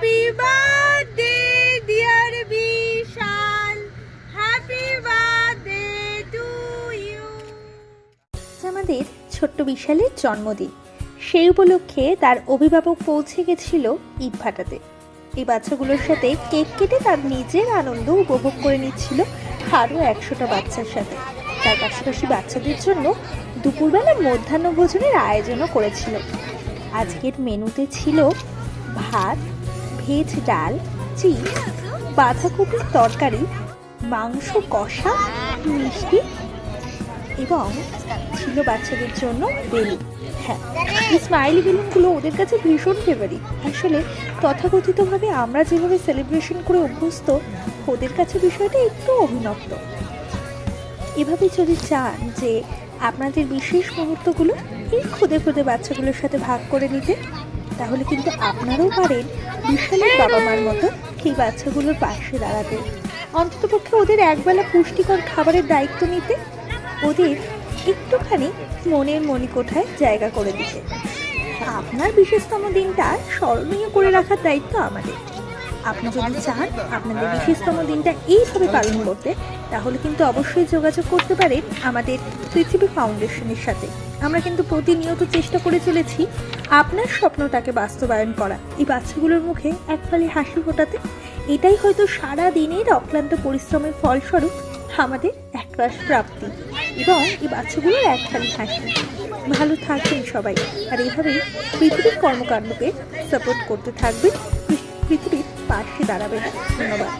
Happy birthday dear Bishal, happy birthday to you. আমাদের ছোট্ট বিশালের জন্মদিন, সেই উপলক্ষে তার অভিভাবক পৌঁছে গেছিল ইট ভাটাতে। এই বাচ্চাগুলোর সাথে কেক কেটে তার নিজের আনন্দ উপভোগ করে নিচ্ছিল আরও 100টা বাচ্চার সাথে। তার পাশাপাশি বাচ্চাদের জন্য দুপুরবেলা মধ্যাহ্ন ভোজনের আয়োজনও করেছিল। আজকের মেনুতে ছিল ভাত, ভেজ ডাল, চিপস, বাঁধাকপির তরকারি, মাংস কষা, মিষ্টি এবং ছিল বাচ্চাদের জন্য বেলুন। হ্যাঁ, এই স্মাইলি বেলুনগুলো ওদের কাছে ভীষণ ফেভারিট। আসলে তথাকথিতভাবে আমরা যেভাবে সেলিব্রেশন করে অভ্যস্ত, ওদের কাছে বিষয়টা একটু অভিনব। এভাবে যদি চান যে আপনাদের বিশেষ মুহূর্তগুলো এই খুদে খুদে বাচ্চাগুলোর সাথে ভাগ করে নিতে, তাহলে কিন্তু আপনারাও পারেন বিশালের বাবা মার মতো এই বাচ্চাগুলোর পাশে দাঁড়াতে, অন্ততপক্ষে ওদের একবেলা পুষ্টিকর খাবারের দায়িত্ব নিতে, ওদের একটুখানি মনের মণিকোঠায় জায়গা করে দিতে। আপনার বিশেষতম দিনটা স্মরণীয় করে রাখার দায়িত্ব আমাদের। আপনি যদি চান আপনাদের বিশেষতম দিনটা এইভাবে পালন করতে, তাহলে কিন্তু অবশ্যই যোগাযোগ করতে পারেন আমাদের পৃথিবী ফাউন্ডেশনের সাথে। আমরা কিন্তু প্রতিনিয়ত চেষ্টা করে চলেছি আপনার স্বপ্নটাকে বাস্তবায়ন করা, এই বাচ্চাগুলোর মুখে এক ফালি হাসি ফোটাতে। এটাই হয়তো সারা দিনের অক্লান্ত পরিশ্রমের ফলস্বরূপ আমাদের একরাশ প্রাপ্তি এবং এই বাচ্চাগুলোর এক ফালি হাসি। ভালো থাকবেন সবাই, আর এইভাবেই পৃথিবীর কর্মকাণ্ডকে সাপোর্ট করতে থাকবেন, পৃথিবীর পাশে দাঁড়াবেন। ধন্যবাদ।